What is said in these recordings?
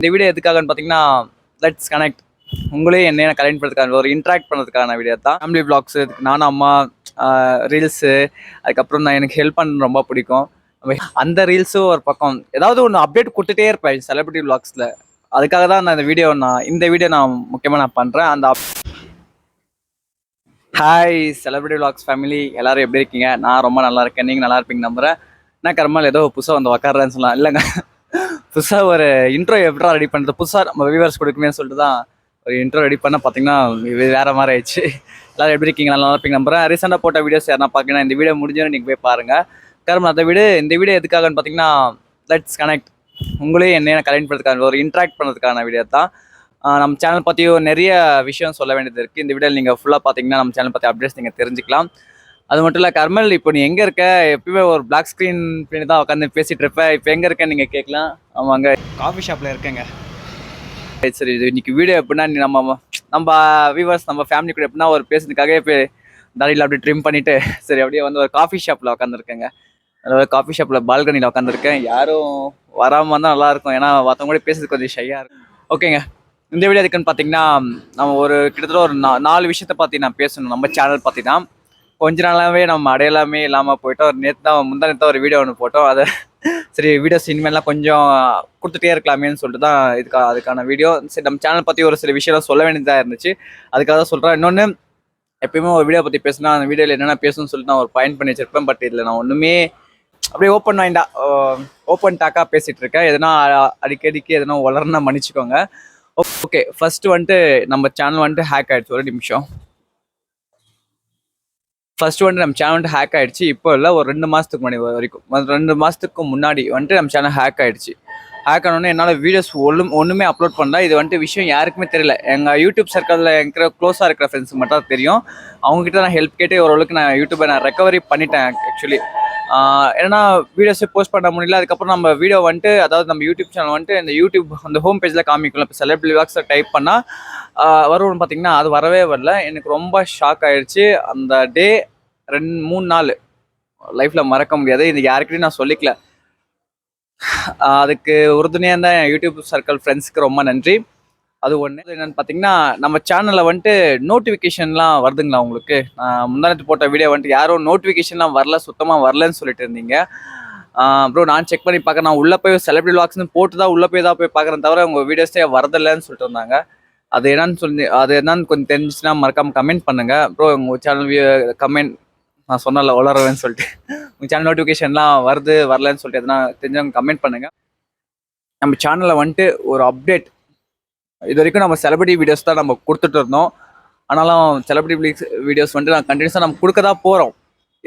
இந்த வீடியோ எதுக்காகன்னு பார்த்தீங்கன்னா, லெட்ஸ் கனெக்ட். உங்களையும் என்னையும் கனெக்ட் பண்ணுறதுக்கான ஒரு இன்ட்ராக்ட் பண்ணுறதுக்கான வீடியோ தான். ஃபேமிலி விளாக்ஸ், நானும் அம்மா, ரீல்ஸு, அதுக்கப்புறம் நான் எனக்கு ஹெல்ப் பண்ண ரொம்ப பிடிக்கும். அந்த ரீல்ஸும் ஒரு பக்கம் ஏதாவது ஒன்று அப்டேட் கொடுத்துட்டே இருப்பேன் செலிபிரிட்டி விளாக்ஸில். அதுக்காக தான் நான் இந்த வீடியோ நான் முக்கியமாக நான் பண்ணுறேன். ஹாய் செலிபிரிட்டி விளாக்ஸ் ஃபேமிலி, எல்லாரும் எப்படி இருக்கீங்க? நான் ரொம்ப நல்லா இருக்கேன். நீங்கள் நல்லா இருப்பீங்க நம்புறேன். என்ன கர்மால் ஏதோ புதுசாக வந்து உக்காடுறேன்னு சொல்லலாம். இல்லைங்க, புதுசாக ஒரு இன்ட்ரோ எப்படா ரெடி பண்ணுறது, புதுசாக நம்ம வியூவர்ஸ் கொடுக்குமே சொல்லிட்டு தான் ஒரு இன்ட்ரோ ரெடி பண்ண பார்த்தீங்கன்னா வேறு மாதிரி ஆயிடுச்சு. எல்லோரும் எப்படி இருக்கீங்க? நல்லா இருப்பீங்க நம்புறேன். ரீசெண்டாக போட்ட வீடியோஸ் யாரா பார்க்கணும், இந்த வீடியோ முடிஞ்சோன்னு நீங்கள் போய் பாருங்கள். கர்மம் இந்த வீடியோ எதுக்காகன்னு பார்த்தீங்கன்னா, லெட்ஸ் கனெக்ட். உங்களையும் என்னையும் கனெக்ட் பண்ணுறதுக்கான ஒரு இன்ட்ராக்ட் பண்ணுறதுக்கான வீடியோ தான். நம்ம சேனல் பற்றியும் நிறைய விஷயம் சொல்ல வேண்டியது இருக்குது. இந்த வீடியோ நீங்கள் ஃபுல்லாக பார்த்தீங்கன்னா நம்ம சேனல் பற்றி அப்டேட்ஸ் நீங்கள் தெரிஞ்சுக்கலாம். அது மட்டும் இல்லை, கர்மல் இப்போ நீ எங்கே இருக்க? எப்பயுமே ஒரு பிளாக் ஸ்க்ரீன் பின்னாடி தான் உட்காந்து பேசிகிட்டு இருப்பேன். இப்போ எங்கே இருக்கேன்னு நீங்கள் கேட்கலாம். ஆமாங்க, காஃபி ஷாப்பில் இருக்கேங்க. சரி, இது இன்னைக்கு வீடியோ எப்படின்னா, நம்ம வியூவர்ஸ் நம்ம ஃபேமிலி கூட எப்படின்னா ஒரு பேசுறதுக்காக இப்போ தாடியில் அப்படியே ட்ரிம் பண்ணிவிட்டு சரி அப்படியே வந்து ஒரு காஃபி ஷாப்பில் உட்காந்துருக்கேங்க. அதாவது காஃபி ஷாப்பில் பால்கனியில் உட்காந்துருக்கேன். யாரும் வராமல் தான் நல்லாயிருக்கும், ஏன்னா மற்றவங்க கூட பேசுறது கொஞ்சம் ஷையாக இருக்கும். ஓகேங்க, இந்த வீடியோ எதுக்குன்னு பார்த்தீங்கன்னா, நம்ம கிட்டத்தட்ட ஒரு 4 விஷயத்தை பற்றி நான் பேசணும். நம்ம சேனல் பற்றி தான். கொஞ்ச நாளாகவே நம்ம அடையலாமே இல்லாமல் போயிட்டோம். ஒரு முந்தா நேற்று ஒரு வீடியோ ஒன்று போட்டோம். அதை சரி வீடியோஸ் இனிமேலாம் கொஞ்சம் கொடுத்துட்டே இருக்கலாமேன்னு சொல்லிட்டு தான் அதுக்கான வீடியோ. சரி, நம்ம சேனல் பற்றி ஒரு சில விஷயம் சொல்ல வேண்டியதாக இருந்துச்சு. அதுக்காக தான் சொல்கிறேன். இன்னொன்று, எப்பயுமே ஒரு வீடியோ பற்றி பேசினா அந்த வீடியோவில் என்னென்ன பேசணும்னு சொல்லிட்டு நான் ஒரு பாயிண்ட் பண்ணி வச்சிருப்பேன். பட் இதில் நான் ஒன்றுமே அப்படியே ஓப்பன் டாக்காக பேசிகிட்டு இருக்கேன். எதனா அடிக்கடிக்கு எதனா வளர்னா மன்னிச்சுக்கோங்க. ஓகே, ஃபர்ஸ்ட் வந்துட்டு நம்ம சேனல் வந்துட்டு ஹேக் ஆகிடுச்சு. ஒரு நிமிஷம். ஃபர்ஸ்ட் வந்துட்டு நம்ம சேனல் வந்துட்டு ஹேக் ஆகிடுச்சு. இப்போ இல்லை, ஒரு 2 மாதத்துக்கு முன்னாடி வரைக்கும், 2 மாதத்துக்கு முன்னாடி வந்துட்டு நம்ம சேனல் ஹேக் ஆகிடுச்சு. ஹேக் ஆனோடனே என்னால் வீடியோஸ் ஒன்றுமே அப்லோட் பண்ணல. இது வந்துட்டு விஷயம் யாருக்குமே தெரியல. எங்கள் யூடியூப் சர்க்கிளில் இருக்கிற க்ளோஸாக இருக்கிற ஃப்ரெண்ட்ஸுக்கு மட்டும் தெரியும். அவங்ககிட்ட நான் ஹெல்ப் கேட்டு ஓரளவுக்கு நான் யூடியூப்பை ரெக்கவரி பண்ணிட்டேன் ஆக்சுவலி. ஏன்னா வீடியோஸே போஸ்ட் பண்ண முடியல. அதுக்கப்புறம் நம்ம வீடியோ வந்துட்டு, அதாவது நம்ம யூடியூப் சேனல் வந்துட்டு இந்த யூடியூப் அந்த ஹோம் பேஜில் காமிக்கலாம். இப்போ செலிபிரிட்டி விளாக்ஸை டைப் பண்ணால் வரும்னு பார்த்தீங்கன்னா, அது வரவே வரல. எனக்கு ரொம்ப ஷாக் ஆகிடுச்சு. அந்த டே 2-3 நாள் லைஃப்பில் மறக்க முடியாது. இது யாருக்கிட்டையும் நான் சொல்லிக்கல. அதுக்கு உறுதுணையாக இருந்த யூடியூப் சர்க்கிள் ஃப்ரெண்ட்ஸுக்கு ரொம்ப நன்றி. அது ஒன்று. என்னென்னு பார்த்தீங்கன்னா, நம்ம சேனலில் வந்துட்டு நோட்டிஃபிகேஷன்லாம் வருதுங்களா உங்களுக்கு? முந்தானத்து போட்ட வீடியோ வந்துட்டு யாரும் நோட்டிஃபிகேஷன்லாம் வரல, சுத்தமாக வரலன்னு சொல்லிட்டு இருந்தீங்க. ப்ரோ, நான் செக் பண்ணி பார்க்குறேன். நான் உள்ளே போய் செலிபிரிட்டி விளாக்ஸ்னு போட்டு தான் உள்ளே போய் பார்க்குறேன் தவிர உங்கள் வீடியோஸே வரதில்லைன்னு சொல்லிட்டு இருந்தாங்க. அது என்னன்னு கொஞ்சம் தெரிஞ்சிச்சுன்னா மறக்காமல் கமெண்ட் பண்ணுங்கள். ப்ரோ, உங்கள் சேனல் கமெண்ட் நான் சொன்னல வளருவேன்னு சொல்லிட்டு உங்கள் சேனல் நோட்டிஃபிகேஷன்லாம் வரலன்னு சொல்லிட்டு எதனா தெரிஞ்சவங்க கமெண்ட் பண்ணுங்கள். நம்ம சேனலில் வந்துட்டு ஒரு அப்டேட், இது வரைக்கும் நம்ம செலிபிரிட்டி வீடியோஸ் தான் நம்ம கொடுத்துட்டு இருந்தோம். ஆனாலும் செலிபிரிட்டி வீடியோஸ் வந்துட்டு நான் கண்டினியூஸாக நம்ம கொடுக்க தான் போகிறோம்.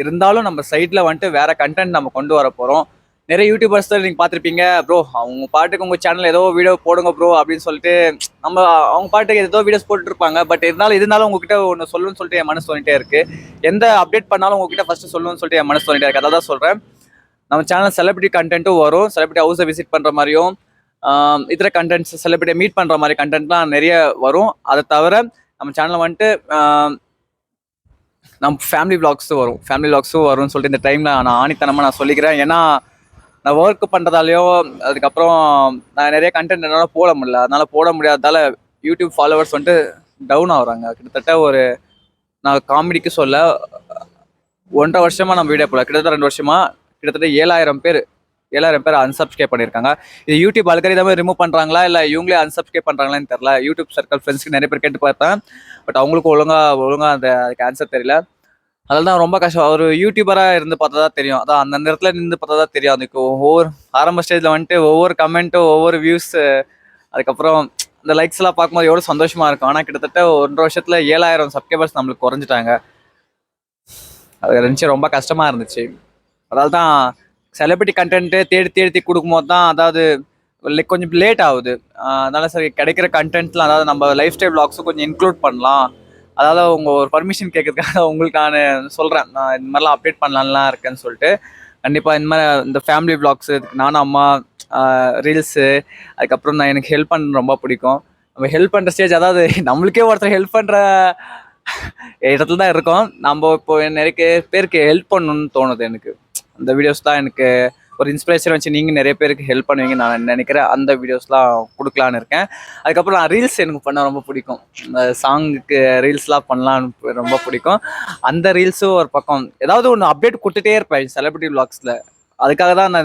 இருந்தாலும் நம்ம சைடில் வந்துட்டு வேறு கண்டென்ட் நம்ம கொண்டு வர போகிறோம். நிறைய யூடியூபர்ஸ் தான் நீங்கள் பார்த்துருப்பீங்க. ப்ரோ, அவங்க பாட்டுக்கு உங்கள் சேனல் ஏதோ வீடியோ போடுங்க ப்ரோ அப்படின்னு சொல்லிட்டு அவங்க பாட்டுக்கு ஏதோ வீடியோஸ் போட்டுருப்பாங்க. பட் இருந்தாலும் உங்ககிட்ட ஒன்று சொல்லணும்னு சொல்லிட்டு என் மனசு தோணிட்டே இருக்குது. எந்த அப்டேட் பண்ணாலும் உங்ககிட்ட ஃபஸ்ட்டு சொல்லணும்னு சொல்லிட்டு என் மனசு தோணிட்டே இருக்குது. அதை தான் சொல்கிறேன். நம்ம சேனல் செலிபிரிட்டி கண்டென்ட்டும் வரும். செலிபிரிட்டி ஹவுஸை விசிட் பண்ணுற மாதிரியும் இதர கண்டென்ட்ஸ், செலிபிரிட்டி மீட் பண்ணுற மாதிரி கண்டென்ட்லாம் நிறைய வரும். அதை தவிர நம்ம சேனலில் வந்துட்டு நம்ம ஃபேமிலி விளாக்ஸும் வரும்னு சொல்லிட்டு இந்த டைமில் நான் ஆணித்தனமாக நான் சொல்லிக்கிறேன். ஏன்னா நான் ஒர்க் பண்ணுறதாலையோ அதுக்கப்புறம் நான் நிறைய கண்டென்ட் என்னால் போட முடியல. அதனால் போட முடியாததால் யூடியூப் ஃபாலோவர்ஸ் வந்துட்டு டவுன் ஆகுறாங்க. கிட்டத்தட்ட நான் காமெடிக்கு சொல்ல 1.5 வருஷமாக நம்ம வீடியோ போடல. கிட்டத்தட்ட 2 வருஷமாக கிட்டத்தட்ட 7,000 பேர் அன்சப்ஸ்கிரைப் பண்ணியிருக்காங்க. இது யூடியூப் அல்காரிதமே ரிமூவ் பண்ணுறாங்களா இல்லை இவங்களே அன்சப்ஸ்கிரைப் பண்ணுறாங்களான்னு தெரில. யூடியூப் சர்க்கிள் ஃப்ரெண்ட்ஸ்க்கு நிறைய பேர் கேட்டு பார்த்தேன். பட் அவங்களுக்கு ஒழுங்காக அதுக்கு ஆன்சர் தெரியல. அதில் தான் ரொம்ப கஷ்டம். ஒரு யூடியூபராக இருந்து பார்த்தா தான் தெரியும். அதான் அந்த இடத்துல நின்று பார்த்தா தான் தெரியும். அதுக்கு ஆரம்ப ஸ்டேஜில் வந்துட்டு ஒவ்வொரு கமெண்ட்டும், ஒவ்வொரு வியூஸ், அதுக்கப்புறம் இந்த லைக்ஸ்லாம் பார்க்கும்போது எவ்வளோ சந்தோஷமாக இருக்கும். ஆனால் கிட்டத்தட்ட 1.5 வருஷத்தில் 7,000 சப்ஸ்கிரைபர்ஸ் நம்மளுக்கு குறைஞ்சிட்டாங்க. அது இருந்துச்சு, ரொம்ப கஷ்டமாக இருந்துச்சு. அதால் தான் செலிபிரிட்டி கண்டென்ட்டு தேடி கொடுக்கும்போது தான், அதாவது கொஞ்சம் லேட் ஆகுது. அதனால சரி, கிடைக்கிற கண்டென்ட்லாம், அதாவது நம்ம லைஃப் ஸ்டைல் விளாக்ஸும் கொஞ்சம் இன்க்ளூட் பண்ணலாம். அதாவது உங்கள் ஒரு பர்மிஷன் கேட்கறதுக்காக உங்களுக்கு நான் சொல்கிறேன். நான் இந்த மாதிரிலாம் அப்டேட் பண்ணலான்லாம் இருக்கேன்னு சொல்லிட்டு. கண்டிப்பாக இந்த மாதிரி இந்த ஃபேமிலி விளாக்ஸு, நானும் அம்மா, ரீல்ஸு, அதுக்கப்புறம் எனக்கு ஹெல்ப் பண்ண ரொம்ப பிடிக்கும். நம்ம ஹெல்ப் பண்ணுற ஸ்டேஜ், அதாவது நம்மளுக்கே ஒருத்தர் ஹெல்ப் பண்ணுற இடத்துல தான் இருக்கோம். நம்ம இப்போ நிறைய பேருக்கு ஹெல்ப் பண்ணணும்னு தோணுது எனக்கு. அந்த வீடியோஸ் தான் எனக்கு ஒரு இன்ஸ்பிரேஷன் வச்சு நீங்கள் நிறைய பேருக்கு ஹெல்ப் பண்ணுவீங்க நான் நினைக்கிறேன். அந்த வீடியோஸ்லாம் கொடுக்கலான்னு இருக்கேன். அதுக்கப்புறம் நான் ரீல்ஸ் எனக்கு பண்ண ரொம்ப பிடிக்கும். இந்த சாங்குக்கு ரீல்ஸ்லாம் பண்ணலான்னு ரொம்ப பிடிக்கும். அந்த ரீல்ஸும் ஒரு பக்கம் ஏதாவது ஒன்று அப்டேட் கொடுத்துட்டே இருப்பேன் செலிபிரிட்டி விளாக்ஸில். அதுக்காக தான் நான்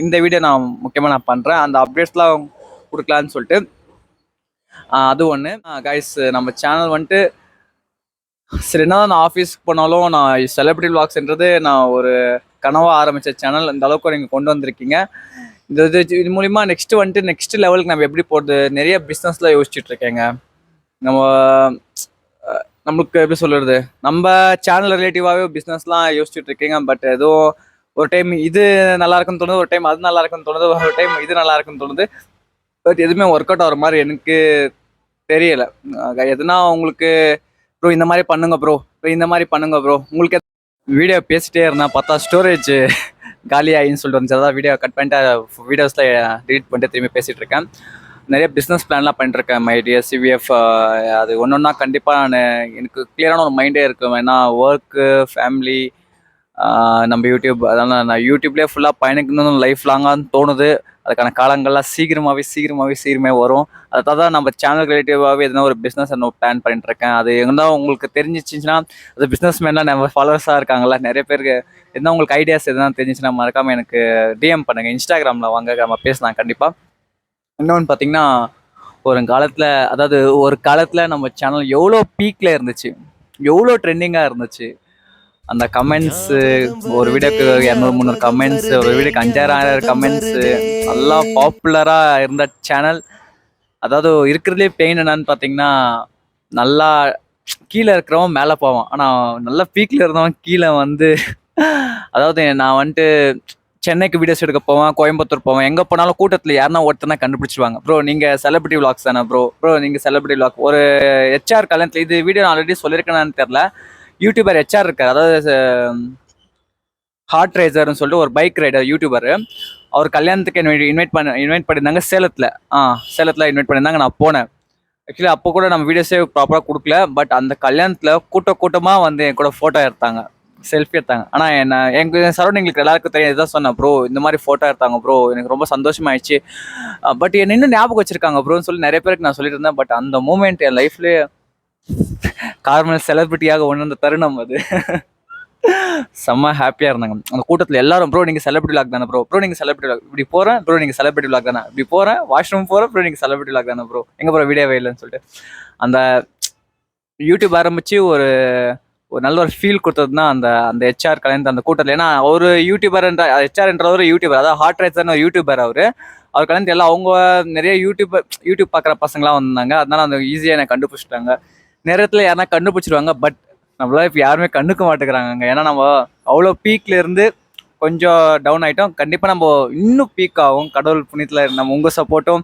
இந்த வீடியோ நான் முக்கியமாக நான் பண்ணுறேன். அந்த அப்டேட்ஸ்லாம் கொடுக்கலான்னு சொல்லிட்டு அது ஒன்று. கைஸ், நம்ம சேனல் வந்துட்டு சரி என்னதான் நான் ஆஃபீஸ்க்கு போனாலும் நான் செலிபிரிட்டி விளாக்ஸ்ன்றது நான் ஒரு கனவாக ஆரம்பித்த சேனல். இந்த அளவுக்கு நீங்கள் கொண்டு வந்திருக்கீங்க. இது மூலிமா நெக்ஸ்ட் லெவலுக்கு நம்ம எப்படி போகிறது, நிறைய பிஸ்னஸ்லாம் யோசிச்சுட்டு இருக்கேங்க. நம்மளுக்கு எப்படி சொல்கிறது, நம்ம சேனல் ரிலேட்டிவாகவே பிஸ்னஸ்லாம் யோசிச்சுட்டு இருக்கீங்க. பட் எதுவும் ஒரு டைம் இது நல்லா இருக்குன்னு தோணுது, ஒரு டைம் அது நல்லா இருக்குன்னு தோணுது, ஒரு டைம் இது நல்லா இருக்குன்னு தோணுது. பட் எதுவுமே ஒர்க் அவுட் ஆகிற மாதிரி எனக்கு தெரியலை. எதுனா உங்களுக்கு ப்ரோ இந்த மாதிரி பண்ணுங்க ப்ரோ, இந்த மாதிரி பண்ணுங்க ப்ரோ, உங்களுக்கு வீடியோ பேசிட்டே இருந்தால் பார்த்தா ஸ்டோரேஜ் காலி ஆகின்னு சொல்லிட்டு வந்துச்சு. அதான் வீடியோ கட் பண்ணிட்டு வீடியோஸில் டிலீட் பண்ணிட்டு திரும்பி பேசிகிட்டு இருக்கேன். நிறைய பிஸ்னஸ் பிளான்லாம் பண்ணிட்டுருக்கேன் மை டியர் சிவிஎஃப். அது ஒன்று ஒன்றா கண்டிப்பாக எனக்கு கிளியரான ஒரு மைண்டே இருக்கும். ஏன்னா ஒர்க்கு, ஃபேமிலி, நம்ம யூடியூப், அதனால் நான் யூடியூப்லேயே ஃபுல்லாக பயணிக்கணும்னு லைஃப் லாங்கான்னு தோணுது. அதுக்கான காலங்கள்லாம் சீக்கிரமாகவே வரும். அதை தான் நம்ம சேனல் ரிலேட்டிவாகவே எதுனா ஒரு பிஸ்னஸ் பிளான் பண்ணிட்டு இருக்கேன். அது எங்கன்னா உங்களுக்கு தெரிஞ்சிச்சுன்னா, அது பிஸ்னஸ் மேனாக நம்ம ஃபாலோவர்ஸாக இருக்காங்களா நிறைய பேருக்கு, எதுனா உங்களுக்கு ஐடியாஸ் எதுனா தெரிஞ்சிச்சுன்னா மறக்காமல் எனக்கு டிஎம் பண்ணுங்கள். இன்ஸ்டாகிராமில் வாங்க, நம்ம பேசலாம் கண்டிப்பாக. இன்னொன்று பார்த்தீங்கன்னா, ஒரு காலத்தில் நம்ம சேனல் எவ்வளோ பீக்கில் இருந்துச்சு, எவ்வளோ ட்ரெண்டிங்காக இருந்துச்சு. அந்த கமெண்ட்ஸு, ஒரு வீடியோக்கு 200-300 கமெண்ட்ஸு, ஒரு வீடியோக்கு 5000 கமெண்ட்ஸு, நல்லா பாப்புலராக இருந்த சேனல். அதாவது இருக்கிறதுலே பெயின் என்னன்னு பார்த்தீங்கன்னா, நல்லா கீழே இருக்கிறவன் மேலே போவான், ஆனால் நல்லா பீக்கில் இருந்தவன் கீழே வந்து அதாவது நான் வந்துட்டு சென்னைக்கு வீடியோஸ் எடுக்க போவேன், கோயம்புத்தூர் போவேன், எங்கே போனாலும் கூட்டத்தில் யாருன்னா ஒருத்தனா கண்டுபிடிச்சிருவாங்க. ப்ரோ நீங்கள் செலிபிரிட்டி விளாக்ஸ் தானே ப்ரோ நீங்கள் செலிபிரிட்டி விளாக். ஒரு ஹெச்ஆர் கல்யாணத்தில், இது வீடியோ நான் ஆல்ரெடி சொல்லியிருக்கேன்னு தெரில, யூடியூபர் ஹெச்ஆர் இருக்கார், அதாவது ஹார்ட் ரேசர்னு சொல்லிட்டு ஒரு பைக் ரைடர் யூடியூபர். அவர் கல்யாணத்துக்கு இன்வைட் பண்ணியிருந்தாங்க சேலத்தில் இன்வைட் பண்ணியிருந்தாங்க. நான் போனேன். ஆக்சுவலி அப்போ கூட நம்ம வீடியோஸே ப்ராப்பராக கொடுக்கல. பட் அந்த கல்யாணத்தில் கூட்டமாக வந்து என் கூட ஃபோட்டோ எடுத்தாங்க, செல்ஃபி எடுத்தாங்க. ஆனால் எங்கள் சரௌண்டிங்களுக்கு எல்லாருக்கும் தெரியும். இதுதான் சொன்னேன், ப்ரோ இந்த மாதிரி ஃபோட்டோ எடுத்தாங்க ப்ரோ, எனக்கு ரொம்ப சந்தோஷமாயிடுச்சு. பட் என்ன இன்னும் ஞாபகம் வச்சுருக்காங்க ப்ரோன்னு சொல்லி நிறைய பேருக்கு நான் சொல்லிட்டு இருந்தேன். பட் அந்த மூமெண்ட் என் லைஃப்லேயே கார்மல் செலிபிரிட்டியாக உணர்ந்த தருணம் அது. செம்ம ஹாப்பியாக இருந்தாங்க அந்த கூட்டத்தில் எல்லாரும். ப்ரோ நீங்கள் செலிபிரிட்டி விளாக் தானே ப்ரோ நீங்கள் செலிபிரிட்டி விளாக், இப்படி போகிறேன் ப்ரோ நீங்கள் செலிபிரிட்டி விளாக் தானே, இப்படி போகிறேன் வாஷ்ரூம் போகிறேன் ப்ரோ நீங்கள் செலிபிரிட்டி விளாக் தானே ப்ரோ, எங்கே ப்ரோ வீடியோவே இல்லைன்னு சொல்லிட்டு. அந்த யூடியூப் ஆரம்பித்து ஒரு நல்ல ஒரு ஃபீல் கொடுத்ததுன்னா அந்த ஹெச்ஆர் கல்யாணத்து அந்த கூட்டத்தில். ஏன்னா ஒரு யூடியூபர் ஹெச்ஆர் என்றவர் யூடியூபர், அதாவது ஹார்ட் ரேசர்னு யூடியூபர். அவர் கல்யாணத்து எல்லாம் அவங்க நிறைய யூடியூப் பார்க்குற பசங்களாம் வந்தாங்க. அதனால அந்த ஈஸியாக என்னை கண்டுபிடிச்சிட்டாங்க. நேரத்தில் யாருனா கண்டுபிடிச்சிருவாங்க. பட் நம்மளால இப்போ யாருமே கண்டுக்க மாட்டேங்கிறாங்க. ஏன்னா நம்ம அவ்வளோ பீக்கில் இருந்து கொஞ்சம் டவுன் ஆகிட்டோம். கண்டிப்பாக நம்ம இன்னும் பீக் ஆகும் கடவுள் புண்ணியத்தில். நம்ம உங்கள் சப்போர்ட்டும்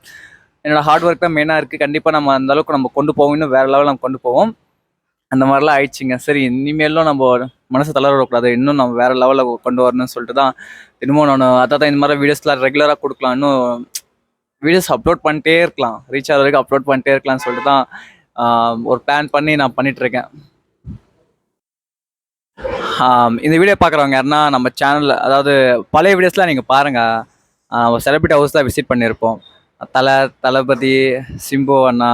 என்னோடய ஹார்ட் ஒர்க் தான் மெயினாக இருக்குது. கண்டிப்பாக நம்ம அந்த அளவுக்கு நம்ம கொண்டு போவோம், இன்னும் வேறு லெவலில் நம்ம கொண்டு போவோம். அந்த மாதிரிலாம் ஆயிடுச்சுங்க. சரி இனிமேலும் நம்ம மனசு தளர விடக்கூடாது, இன்னும் நம்ம வேறு லெவலில் கொண்டு வரணும்னு சொல்லிட்டு தான் இன்னமும் நான் அதான் இந்த மாதிரி வீடியோஸ்லாம் ரெகுலராக கொடுக்கலாம், இன்னும் வீடியோஸ் அப்லோட் பண்ணிட்டே இருக்கலாம், ரீச் ஆகிற வரைக்கும் அப்லோட் பண்ணிட்டே இருக்கலாம்னு சொல்லிட்டு தான் ஒரு பிளான் பண்ணி நான் பண்ணிகிட்ருக்கேன். இந்த வீடியோ பார்க்குறவங்க யாருன்னா நம்ம சேனலில், அதாவது பழைய வீடியோஸ்லாம் நீங்கள் பாருங்கள். செலிபிரிட்டி ஹவுஸ் தான் விசிட் பண்ணியிருப்போம். தளபதி, சிம்பு அண்ணா,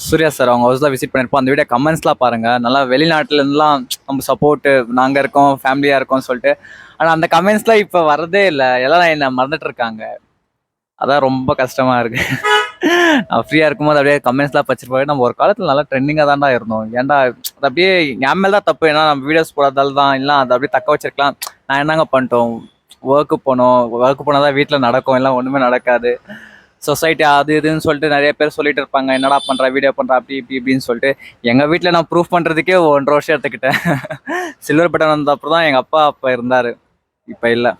சூர்யா சார் அவங்க ஹவுஸ் தான் விசிட் பண்ணியிருப்போம். அந்த வீடியோ கமெண்ட்ஸ்லாம் பாருங்கள். நல்லா வெளிநாட்டிலேருந்துலாம் நம்ம சப்போர்ட்டு, நாங்கள் இருக்கோம் ஃபேமிலியாக இருக்கோம்னு சொல்லிட்டு. ஆனால் அந்த கமெண்ட்ஸ்லாம் இப்போ வரதே இல்லை, எல்லாம் என்னை மறந்துட்டுருக்காங்க. அதான் ரொம்ப கஷ்டமாக இருக்குது. நான் ஃப்ரீயாக இருக்கும்போது அப்படியே கமெண்ட்ஸ்லாம் வச்சிருப்பாங்க. நம்ம ஒரு காலத்தில் நல்லா ட்ரெண்டிங்காக தான்டா இருந்தோம், ஏன்டா அது அப்படியே என் மேலே தான் தப்பு. ஏன்னா நம்ம வீடியோஸ் போடாதால் தான், இல்லை அதை அப்படியே தக்க வச்சிருக்கலாம். நான் என்னங்க பண்ணிட்டோம், ஒர்க்கு போனால் தான் வீட்டில் நடக்கும், எல்லாம் ஒன்றுமே நடக்காது. சொசைட்டி அது இதுன்னு சொல்லிட்டு நிறைய பேர் சொல்லிட்டு இருப்பாங்க, என்னடா பண்ணுற வீடியோ பண்ணுற அப்படி இப்படின்னு சொல்லிட்டு. எங்கள் வீட்டில் நான் ப்ரூஃப் பண்ணுறதுக்கே 1.5 வருஷம் எடுத்துக்கிட்டேன். சில்வர் பட்டன் வந்த அப்புறம் தான் எங்கள் அப்பா இருந்தார், இப்போ இல்லை.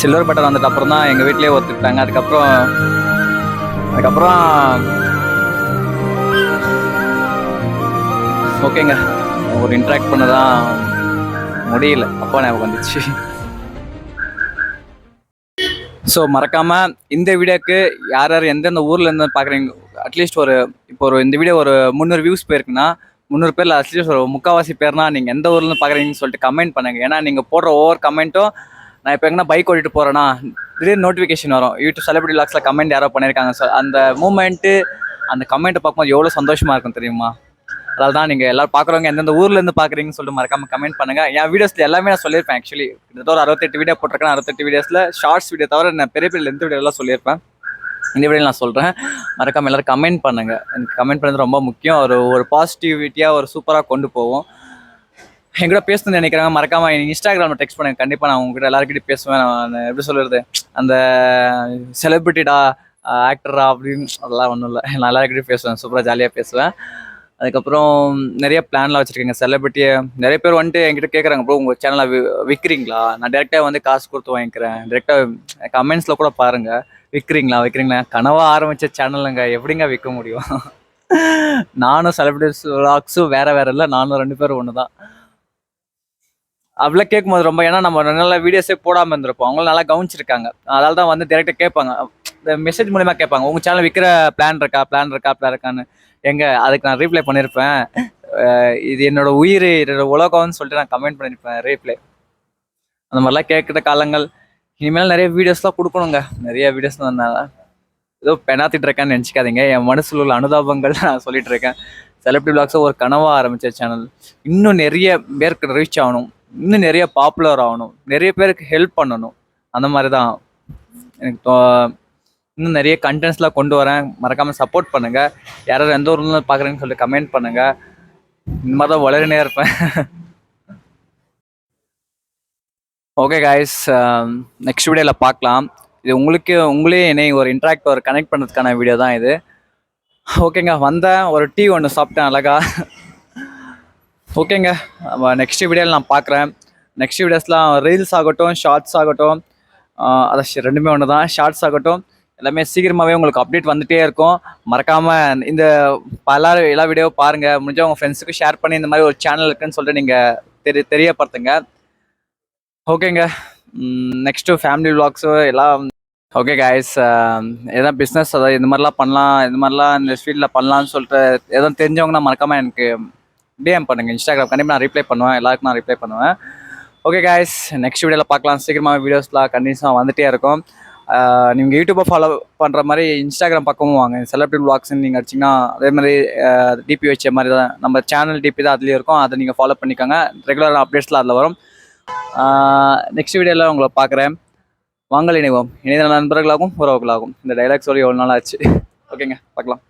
சில்வர் பட்டன் வந்துட்டு அப்புறம் தான் எங்கள் வீட்டிலே ஒத்துக்கிட்டாங்க. அதுக்கப்புறம் ஓகேங்க, ஒரு இன்ட்ராக்ட் பண்ணதான் முடியல, அப்பா ஞாபகம் வந்துச்சு. ஸோ மறக்காமல் இந்த வீடியோக்கு யார் எந்தெந்த ஊரில் இருந்து பார்க்குறீங்க, அட்லீஸ்ட் இப்போ இந்த வீடியோ ஒரு 300 வியூஸ் போயிருக்குன்னா 300 பேர்ல அட்லீஸ்ட் ஒரு முக்கால்வாசி பேர்னா நீங்கள் எந்த ஊர்லேருந்து பார்க்குறீங்கன்னு சொல்லிட்டு கமெண்ட் பண்ணுங்க. ஏன்னா நீங்கள் போடுற ஒவ்வொரு கமெண்ட்டும் நான் இப்போ எங்கன்னா பைக் ஓட்டிட்டு போகிறேன்னா திடீர்னு நோட்டிஃபிகேஷன் வரும், யூடியூப் செலிபிரிட்டி வ்ளாக்ஸில் கமெண்ட் யாரோ பண்ணியிருக்காங்க. ஸோ அந்த மூமெண்ட்டு அந்த கமெண்ட்டை பார்க்கும்போது எவ்வளோ சந்தோஷமாக இருக்கும் தெரியுமா? அதாவது தான் நீங்கள் எல்லாரும் பார்க்குறவங்க எந்தெந்த ஊர்லேருந்து பார்க்குறீங்கன்னு சொல்லிட்டு மறக்காமல் கமெண்ட் பண்ணுங்கள். என் வீடியோஸில் எல்லாமே நான் சொல்லியிருப்பேன். ஆக்சுவலி கிட்டத்தட்ட ஒரு 68 வீடியோ போட்டிருக்கேன். 68 வீடியோஸில் ஷார்ட்ஸ் வீடியோ தவிர நான் பெரிய பெரிய லென்த் வீடியோலாம் சொல்லியிருப்பேன். இந்த வீடியோ நான் சொல்கிறேன், மறக்காமல் எல்லோரும் கமெண்ட் பண்ணுங்கள். எனக்கு கமெண்ட் பண்ணுறது ரொம்ப முக்கியம். ஒரு பாசிட்டிவிட்டியாக ஒரு சூப்பராக கொண்டு போவோம். என்கூட பேசணும்னு நினைக்கிறாங்க, மறக்காமல் எனக்கு இன்ஸ்டாகிராமில் டெக்ஸ்ட் பண்ணுங்க. கண்டிப்பாக நான் உங்ககிட்ட எல்லாருக்கிட்டையும் பேசுவேன். நான் எப்படி சொல்கிறது, அந்த செலிபிரிட்டிடா ஆக்டரா அப்படின்னு அதெல்லாம் ஒன்றும் இல்லை. நான் எல்லாருக்கிட்டையும் பேசுவேன், சூப்பராக ஜாலியாக பேசுவேன். அதுக்கப்புறம் நிறைய பிளான்லாம் வச்சுருக்கேங்க. செலிபிரிட்டியை நிறைய பேர் வந்துட்டு என்கிட்ட கேட்குறாங்க, ப்ரோ உங்கள் சேனலை விற்கிறீங்களா? நான் டேரெக்டாக வந்து காசு கொடுத்து வாங்கிக்கிறேன். டேரெக்டாக கமெண்ட்ஸில் கூட பாருங்கள், விற்கிறீங்களா? கனவாக ஆரம்பித்த சேனலுங்க, எப்படிங்க விற்க முடியும்? நானும் செலிபிரிட்டிஸ் வ்ளாக்ஸும் வேறு இல்லை, நானும் 2 பேரும் ஒன்று தான். அப்படிலாம் கேட்கும்போது ரொம்ப, ஏன்னா நம்ம நல்ல வீடியோஸே போடாமல் இருந்திருப்போம். அவங்களும் நல்லா கவனிச்சிருக்காங்க. அதனால தான் வந்து டேரெக்டாக கேட்பாங்க, இந்த மெசேஜ் மூலிமா கேட்பாங்க, உங்கள் சேனல் விற்கிற பிளான் இருக்கான்னு. அதுக்கு நான் ரீப்ளை பண்ணியிருப்பேன், இது என்னோட உயிர், என்னோட உலகம்னு சொல்லிட்டு நான் கமெண்ட் பண்ணியிருப்பேன் ரீப்ளை. அந்த மாதிரிலாம் கேட்குற காலங்கள் இனிமேல் நிறைய வீடியோஸ்லாம் கொடுக்கணுங்க. நிறைய வீடியோஸ் வந்தாங்க, ஏதோ பெனாத்திட்டு இருக்கேன்னு நினச்சிக்காதீங்க. என் மனசில் உள்ள அனுதாபங்கள் நான் சொல்லிட்டு இருக்கேன். செலிபிரிட்டி வ்ளாக்ஸை ஒரு கனவாக ஆரம்பித்த சேனல், இன்னும் நிறைய பேருக்கு ரீச் ஆகணும், இன்னும் நிறைய பாப்புலர் ஆகணும், நிறைய பேருக்கு ஹெல்ப் பண்ணணும். அந்த மாதிரி தான் எனக்கு இன்னும் நிறைய கண்டென்ட்ஸ்லாம் கொண்டு வரேன். மறக்காமல் சப்போர்ட் பண்ணுங்கள். யாராவது எந்த ஊர்ல பார்க்குறேன்னு சொல்லிட்டு கமெண்ட் பண்ணுங்கள். இந்த மாதிரி தான் வளரினே இருப்பேன். ஓகே காய்ஸ், நெக்ஸ்ட் வீடியோவில் பார்க்கலாம். இது உங்களே என்னை ஒரு இன்ட்ராக்ட் ஒரு கனெக்ட் பண்ணுறதுக்கான வீடியோ தான் இது. ஓகேங்க, வந்தேன், ஒரு டீ ஒன்று சாப்பிட்டேன் அழகா. ஓகேங்க, நெக்ஸ்ட் வீடியோவில் நான் பார்க்குறேன். நெக்ஸ்ட் வீடியோஸ்லாம் ரீல்ஸ் ஆகட்டும், ஷார்ட்ஸ் ஆகட்டும், அதை ரெண்டுமே ஒன்று தான். ஷார்ட்ஸ் ஆகட்டும் எல்லாமே சீக்கிரமாகவே உங்களுக்கு அப்டேட் வந்துகிட்டே இருக்கும். மறக்காமல் இந்த எல்லா வீடியோவும் பாருங்கள். முடிஞ்சால் உங்கள் ஃப்ரெண்ட்ஸுக்கு ஷேர் பண்ணி இந்த மாதிரி ஒரு சேனல் இருக்குன்னு சொல்லிட்டு நீங்கள் தெரியப்படுத்துங்க. ஓகேங்க, நெக்ஸ்ட்டு ஃபேமிலி வ்ளாக்ஸு எல்லாம். ஓகே காய்ஸ், எதாவது பிஸ்னஸ் அதாவது இந்த மாதிரிலாம் பண்ணலாம், இந்த மாதிரிலாம் இந்த ஃபீல்டில் பண்ணலான்னு சொல்லிட்டு எதுவும் தெரிஞ்சவங்கன்னா மறக்காமல் எனக்கு டிஎம் பண்ணுங்கள் இன்ஸ்டாகிராம். கண்டிப்பாக நான் ரிப்ளை பண்ணுவேன், எல்லாருக்கும் நான் ரிப்ளை பண்ணுவேன். ஓகே காய்ஸ், நெக்ஸ்ட் வீடியோவில் பார்க்கலாம். சீக்கிரமாக வீடியோஸ்லாம் கண்டினியூஸாக வந்துகிட்டே இருக்கும். நீங்கள் யூடியூப்பை ஃபாலோ பண்ணுற மாதிரி இன்ஸ்டாகிராம் பக்கமும் வாங்க. செலிபிரிட்டி வ்ளாக்ஸ்ன்னு நீங்கள் அடிச்சிங்கன்னா அதே மாதிரி டிபி வச்ச மாதிரி தான் நம்ம சேனல் டிபி தான் அதுலேயும் இருக்கும். அதை நீங்கள் ஃபாலோ பண்ணிக்கோங்க. ரெகுலர் அப்டேட்ஸ்லாம் அதில் வரும். நெக்ஸ்ட் வீடியோவில் உங்களை பார்க்குறேன். வாங்கல் இணைவோம், இணைந்த நண்பர்களாகவும் உறவுகளாகும். இந்த டைலாக் சொல்லி எவ்வளோ நாள் ஆச்சு. ஓகேங்க, பார்க்கலாம்.